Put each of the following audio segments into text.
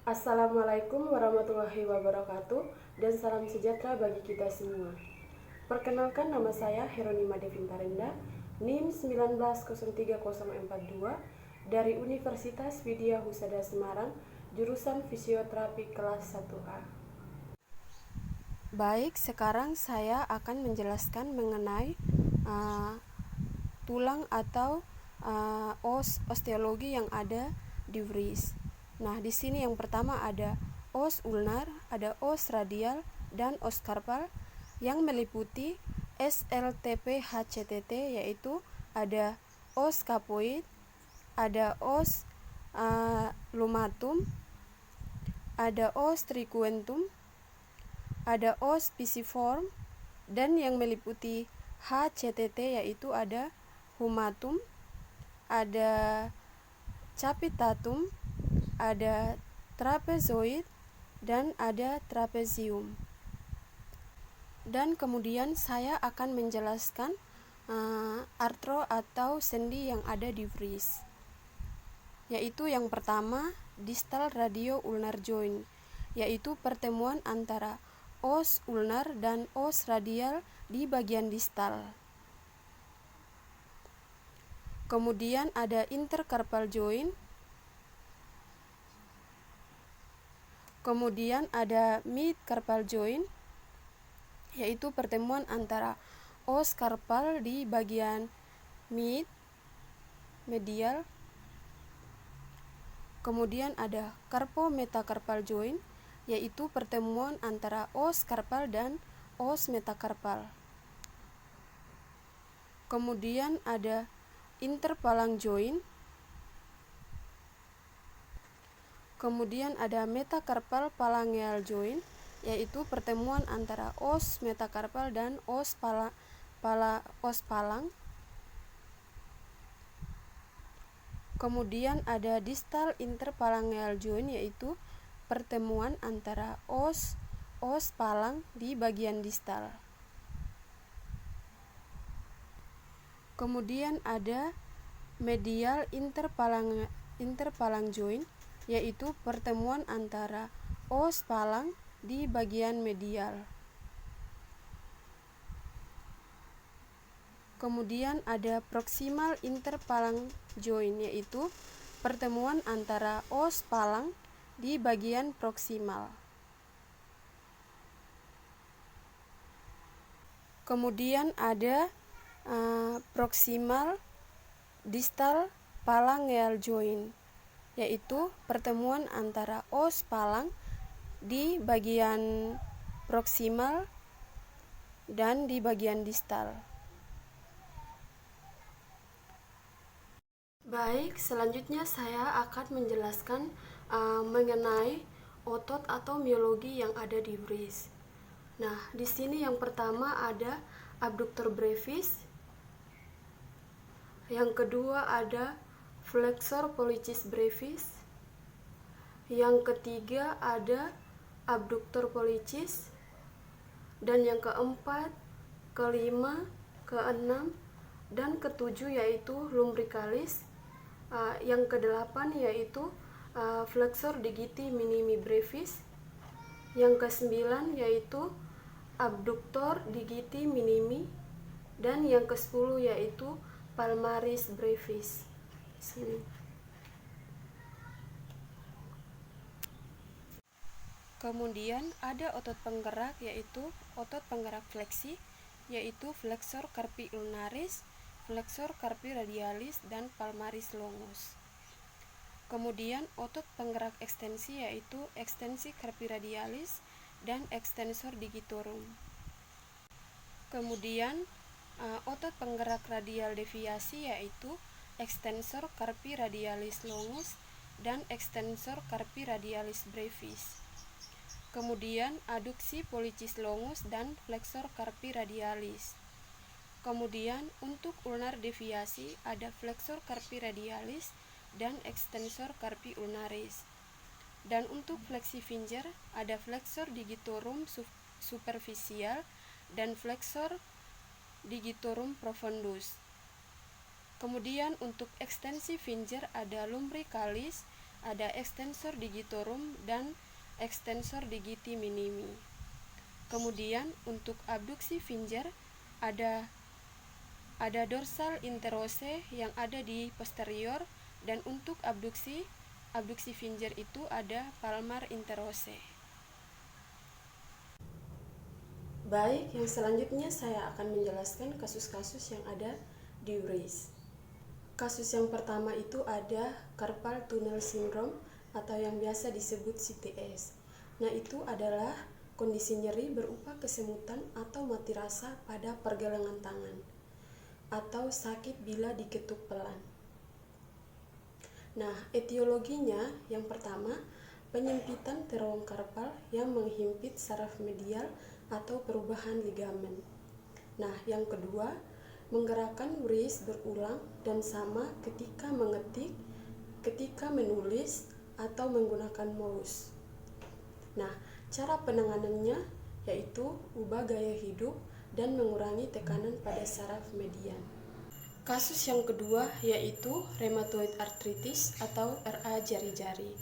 Assalamualaikum warahmatullahi wabarakatuh dan salam sejahtera bagi kita semua. Perkenalkan, nama saya Heronima Devintarenda, NIM 190342 dari Universitas Widya Husada Semarang, jurusan Fisioterapi kelas 1A. Baik, sekarang saya akan menjelaskan mengenai tulang atau osteologi yang ada di wris. Nah, di sini yang pertama ada os ulnar, ada os radial, dan os karpal yang meliputi SLTP HCTT, yaitu ada os capoid, ada os lumatum, ada os triquentum, ada os pisiform, dan yang meliputi HCTT yaitu ada humatum, ada capitatum, ada trapezoid, dan ada trapezium. Dan kemudian saya akan menjelaskan artro atau sendi yang ada di wris, yaitu yang pertama distal radio ulnar joint, yaitu pertemuan antara os ulnar dan os radial di bagian distal. Kemudian ada intercarpal joint, kemudian ada midcarpal joint, yaitu pertemuan antara os karpal di bagian medial. Kemudian ada carpometacarpal joint, yaitu pertemuan antara os karpal dan os metakarpal. Kemudian ada interpalang joint. Kemudian ada metakarpal phalangeal joint, yaitu pertemuan antara os metakarpal dan os palang. Kemudian ada distal interphalangeal joint, yaitu pertemuan antara os palang di bagian distal. Kemudian ada medial interpalang joint, yaitu pertemuan antara os palang di bagian medial. Kemudian ada proximal interpalang joint, yaitu pertemuan antara os palang di bagian proksimal. Kemudian ada proximal distal phalangeal joint, yaitu pertemuan antara os palang di bagian proksimal dan di bagian distal. Baik, selanjutnya saya akan menjelaskan mengenai otot atau miologi yang ada di wris. Nah, di sini yang pertama ada abductor brevis, yang kedua ada flexor pollicis brevis, yang ketiga ada abductor pollicis, dan yang keempat, kelima, keenam, dan ketujuh yaitu lumbricalis, yang kedelapan yaitu flexor digiti minimi brevis, yang kesembilan yaitu abductor digiti minimi, dan yang ke-10 yaitu palmaris brevis. Kemudian ada otot penggerak, yaitu otot penggerak fleksi, yaitu flexor carpi ulnaris, flexor carpi radialis, dan palmaris longus. Kemudian otot penggerak ekstensi, yaitu ekstensi carpi radialis dan extensor digitorum. Kemudian otot penggerak radial deviasi, yaitu extensor carpi radialis longus dan extensor carpi radialis brevis. Kemudian aduksi pollicis longus dan flexor carpi radialis. Kemudian untuk ulnar deviasi ada flexor carpi radialis dan extensor carpi ulnaris. Dan untuk fleksi finger ada flexor digitorum superficial dan flexor digitorum profundus. Kemudian untuk ekstensi finger ada lumbricalis, ada extensor digitorum dan extensor digiti minimi. Kemudian untuk abduksi Finger ada dorsal interose yang ada di posterior, dan untuk abduksi Finger itu ada palmar interose. Baik, yang selanjutnya saya akan menjelaskan kasus-kasus yang ada di URIS. Kasus yang pertama itu ada carpal tunnel syndrome atau yang biasa disebut CTS. Nah, itu adalah kondisi nyeri berupa kesemutan atau mati rasa pada pergelangan tangan atau sakit bila diketuk pelan. Nah, etiologinya yang pertama, penyempitan terowong karpal yang menghimpit saraf medial atau perubahan ligamen. Nah, yang kedua, menggerakkan wrist berulang dan sama ketika mengetik, ketika menulis, atau menggunakan mouse. Nah, cara penanganannya yaitu ubah gaya hidup dan mengurangi tekanan pada saraf median. Kasus yang kedua yaitu rheumatoid arthritis atau RA jari-jari.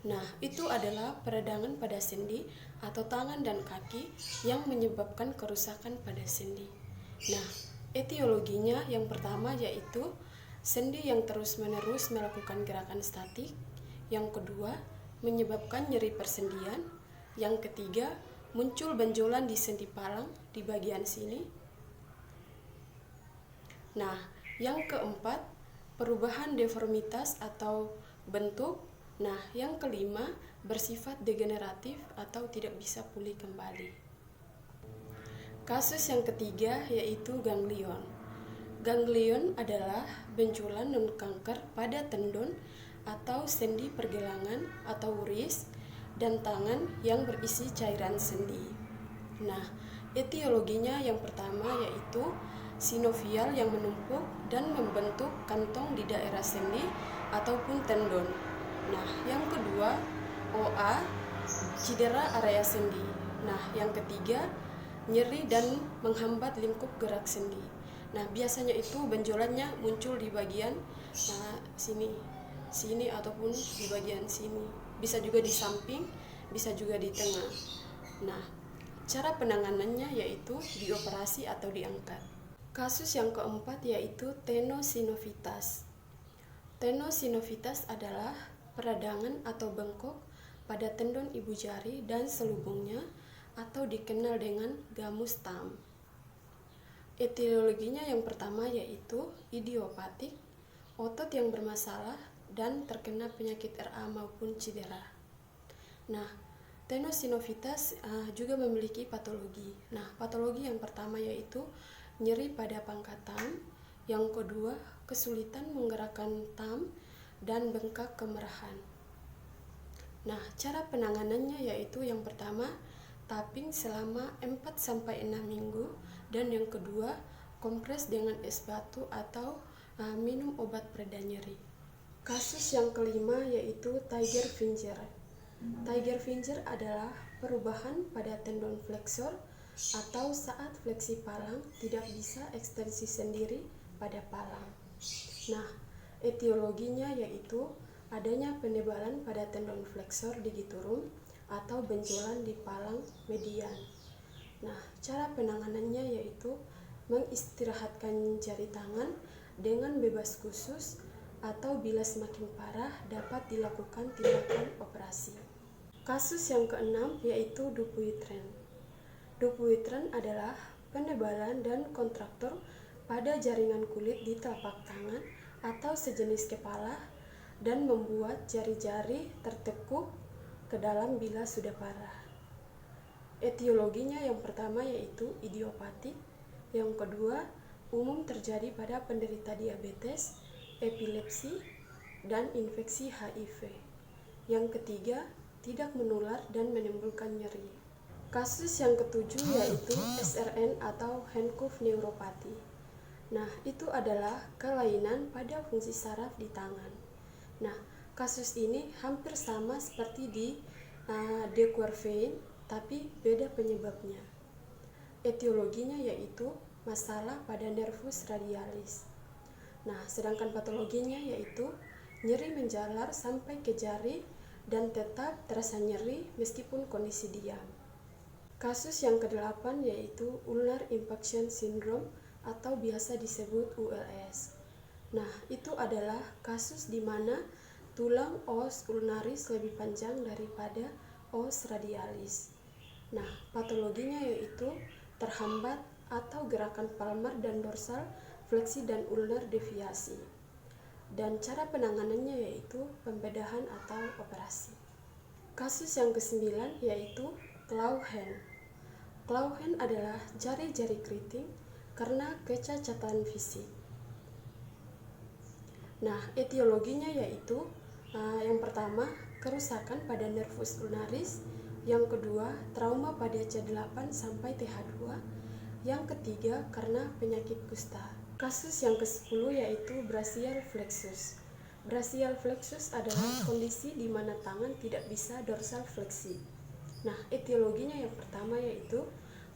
Nah, itu adalah peradangan pada sendi atau tangan dan kaki yang menyebabkan kerusakan pada sendi. Nah, etiologinya yang pertama yaitu sendi yang terus-menerus melakukan gerakan statik. Yang kedua, menyebabkan nyeri persendian. Yang ketiga, muncul benjolan di sendi palang di bagian sini. Nah, yang keempat, perubahan deformitas atau bentuk. Nah, yang kelima, bersifat degeneratif atau tidak bisa pulih kembali. Kasus yang ketiga yaitu ganglion. Ganglion adalah benjolan non-kanker pada tendon atau sendi pergelangan atau wrist dan tangan yang berisi cairan sendi. Nah, etiologinya yang pertama yaitu sinovial yang menumpuk dan membentuk kantong di daerah sendi ataupun tendon. Nah, yang kedua, OA, cedera area sendi. Nah, yang ketiga, nyeri dan menghambat lingkup gerak sendi. Nah, biasanya itu benjolannya muncul di bagian sini ataupun di bagian sini. Bisa juga di samping, bisa juga di tengah. Nah, cara penanganannya yaitu dioperasi atau diangkat. Kasus yang keempat yaitu tenosinovitas. Tenosinovitas adalah peradangan atau bengkok pada tendon ibu jari dan selubungnya atau dikenal dengan gummus thumb. Etiologinya yang pertama yaitu idiopatik, otot yang bermasalah dan terkena penyakit RA maupun cedera. Nah, tenosinovitas juga memiliki patologi. Nah, patologi yang pertama yaitu nyeri pada pangkatan, yang kedua kesulitan menggerakkan thumb dan bengkak kemerahan. Nah, cara penanganannya yaitu yang pertama tapping selama 4-6 minggu, dan yang kedua kompres dengan es batu atau minum obat pereda nyeri. Kasus yang kelima yaitu Tiger Finger. Tiger Finger adalah perubahan pada tendon flexor atau saat fleksi palang tidak bisa ekstensi sendiri pada palang. Nah, etiologinya yaitu adanya penebalan pada tendon flexor digitorum atau benjolan di palang median. Nah, cara penanganannya yaitu mengistirahatkan jari tangan dengan bebas khusus atau bila semakin parah dapat dilakukan tindakan operasi. Kasus yang keenam yaitu Dupuytren. Dupuytren adalah penebalan dan kontraktor pada jaringan kulit di telapak tangan atau sejenis kepala dan membuat jari-jari tertekuk ke dalam bila sudah parah. Etiologinya yang pertama yaitu idiopatik, yang kedua umum terjadi pada penderita diabetes, epilepsi, dan infeksi HIV. Yang ketiga tidak menular dan menimbulkan nyeri. Kasus yang ketujuh yaitu SRN atau handcuff neuropathy. Nah, itu adalah kelainan pada fungsi saraf di tangan. Nah, kasus ini hampir sama seperti di De Quervain, tapi beda penyebabnya. Etiologinya yaitu masalah pada nervus radialis. Nah, sedangkan patologinya yaitu nyeri menjalar sampai ke jari dan tetap terasa nyeri meskipun kondisi diam. Kasus yang ke-8 yaitu ulnar impaction syndrome atau biasa disebut ULS. Nah, itu adalah kasus di mana tulang os ulnaris lebih panjang daripada os radialis. Nah, patologinya yaitu terhambat atau gerakan palmar dan dorsal, fleksi dan ulnar deviasi. Dan cara penanganannya yaitu pembedahan atau operasi. Kasus yang ke-9 yaitu claw hand. Claw hand adalah jari-jari keriting karena kecacatan fisik. Nah, etiologinya yaitu yang pertama, kerusakan pada nervus ulnaris, yang kedua, trauma pada C8 sampai TH2, yang ketiga, karena penyakit kusta. Kasus yang ke-10 yaitu brachial flexus. Brachial flexus adalah kondisi di mana tangan tidak bisa dorsal fleksi. Nah, etiologinya yang pertama yaitu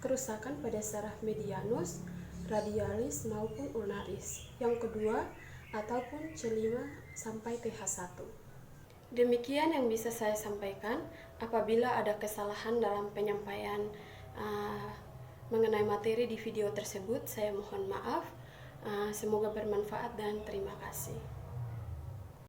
kerusakan pada saraf medianus, radialis maupun ulnaris. Yang kedua, ataupun C5 sampai TH1. Demikian yang bisa saya sampaikan. Apabila ada kesalahan dalam penyampaian mengenai materi di video tersebut, saya mohon maaf. Semoga bermanfaat dan terima kasih.